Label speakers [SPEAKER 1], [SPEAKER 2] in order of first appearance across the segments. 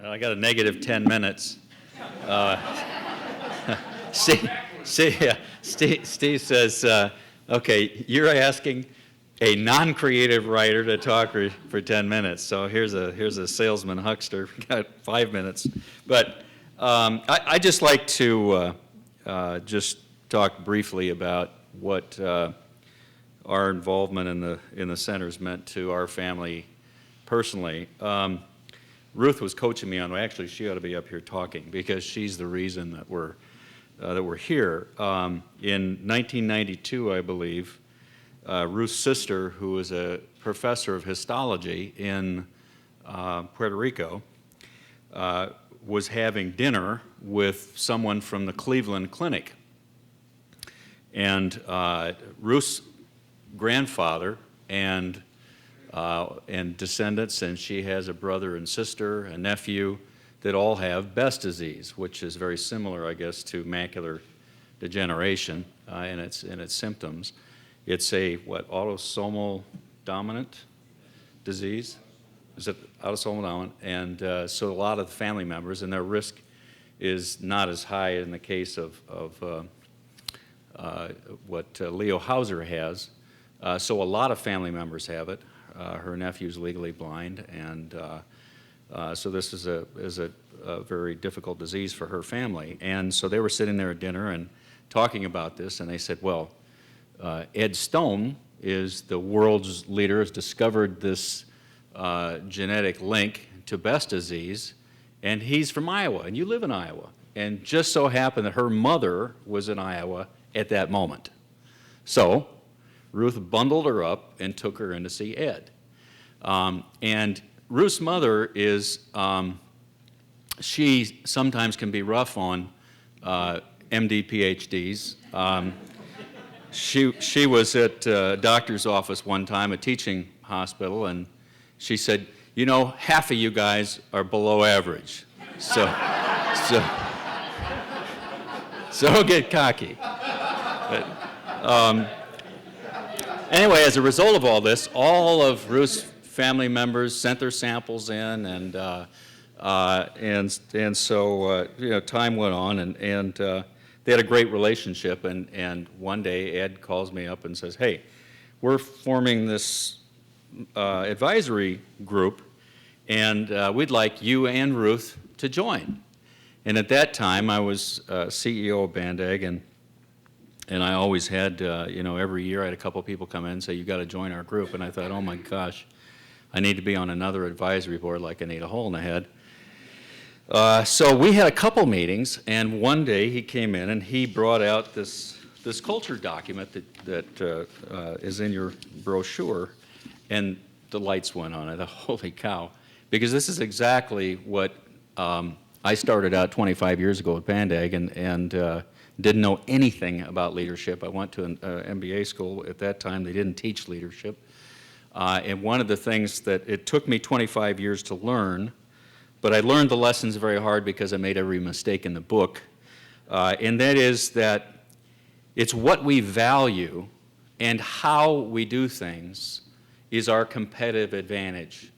[SPEAKER 1] I got a negative 10 minutes. Steve says, okay, you're asking a non-creative writer to talk for 10 minutes. So here's a salesman huckster, got 5 minutes. But I just like to just talk briefly about what our involvement in the center's meant to our family personally. Ruth was coaching me on, well, actually she ought to be up here talking because she's the reason that we're here. In 1992, I believe, Ruth's sister, who was a professor of histology in Puerto Rico, was having dinner with someone from the Cleveland Clinic. And Ruth's grandfather and descendants, and she has a brother and sister, a nephew, that all have Best disease, which is very similar, I guess, to macular degeneration in its symptoms. It's a, autosomal dominant disease? Is it autosomal dominant? And so a lot of the family members, and their risk is not as high in the case of what Leo Hauser has. So a lot of family members have it. Her nephew's legally blind, and so this is a very difficult disease for her family. And so they were sitting there at dinner and talking about this, and they said, well, Ed Stone is the world's leader, has discovered this genetic link to Best disease, and he's from Iowa, and you live in Iowa. And just so happened that her mother was in Iowa at that moment. So Ruth bundled her up and took her in to see Ed. And Ruth's mother is, she sometimes can be rough on MD PhDs. She was at a doctor's office one time, a teaching hospital, and she said, you know, half of you guys are below average. So don't get cocky. But, anyway, as a result of all this, all of Ruth's family members sent their samples in, and so you know, time went on, and they had a great relationship. And one day, Ed calls me up and says, "Hey, we're forming this advisory group, and we'd like you and Ruth to join." And at that time, I was CEO of Bandag, and I always had, you know, every year I had a couple people come in and say, "You got to join our group." And I thought, oh my gosh, I need to be on another advisory board like I need a hole in the head. So we had a couple meetings, and one day he came in and he brought out this culture document that is in your brochure, and the lights went on. I thought, holy cow, because this is exactly what I started out 25 years ago at Bandag, and didn't know anything about leadership. I went to an MBA school at that time. They didn't teach leadership. And one of the things that it took me 25 years to learn, but I learned the lessons very hard because I made every mistake in the book, and that is that it's what we value and how we do things is our competitive advantage.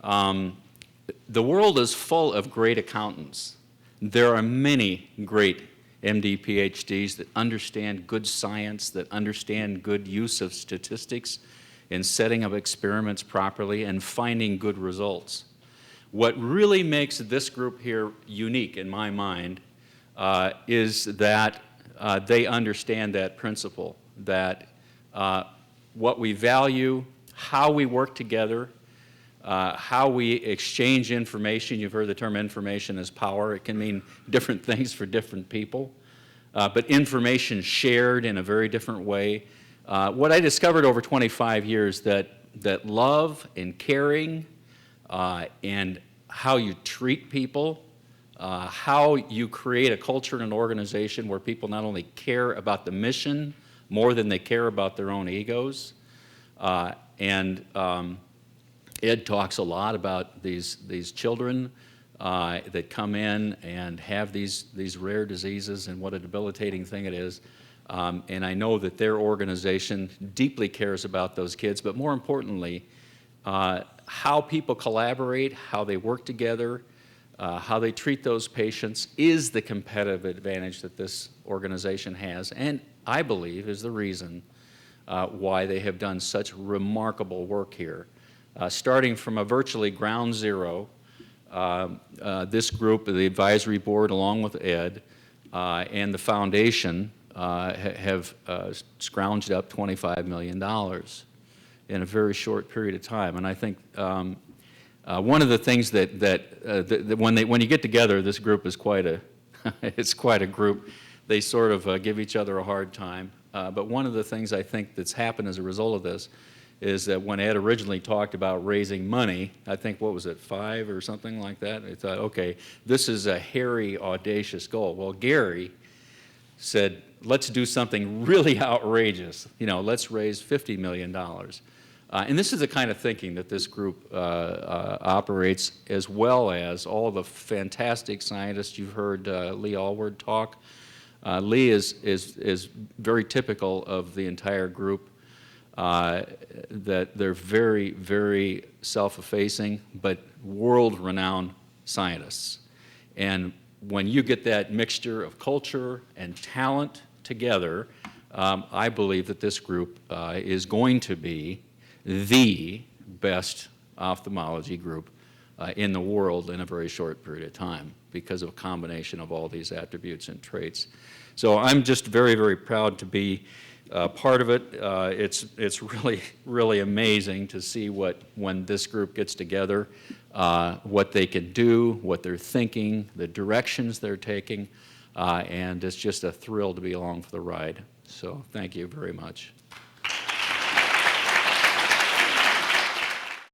[SPEAKER 1] The world is full of great accountants. There are many great MD PhDs that understand good science, that understand good use of statistics in setting up experiments properly and finding good results. What really makes this group here unique in my mind is that they understand that principle, that what we value, how we work together, how we exchange information. You've heard the term information is power. It can mean different things for different people, but information shared in a very different way. What I discovered over 25 years that love and caring and how you treat people, how you create a culture and an organization where people not only care about the mission more than they care about their own egos. Ed talks a lot about these children that come in and have these rare diseases and what a debilitating thing it is. And I know that their organization deeply cares about those kids, but more importantly, how people collaborate, how they work together, how they treat those patients is the competitive advantage that this organization has, and I believe is the reason why they have done such remarkable work here. Starting from a virtually ground zero, this group, the advisory board, along with Ed, and the foundation have scrounged up $25 million in a very short period of time. And I think one of the things that when you get together, this group is quite a it's quite a group. They sort of give each other a hard time. But one of the things I think that's happened as a result of this is that when Ed originally talked about raising money, I think, what was it, 5 or something like that? I thought, okay, this is a hairy, audacious goal. Well, Gary said, let's do something really outrageous. You know, let's raise $50 million. And this is the kind of thinking that this group operates, as well as all the fantastic scientists. You've heard Lee Allward talk. Lee is very typical of the entire group. That they're very, very self-effacing, but world-renowned scientists. And when you get that mixture of culture and talent together, I believe that this group is going to be the best ophthalmology group in the world in a very short period of time because of a combination of all these attributes and traits. So I'm just very, very proud to be part of it. It's really, really amazing to see when this group gets together, what they can do, what they're thinking, the directions they're taking, and it's just a thrill to be along for the ride. So thank you very much.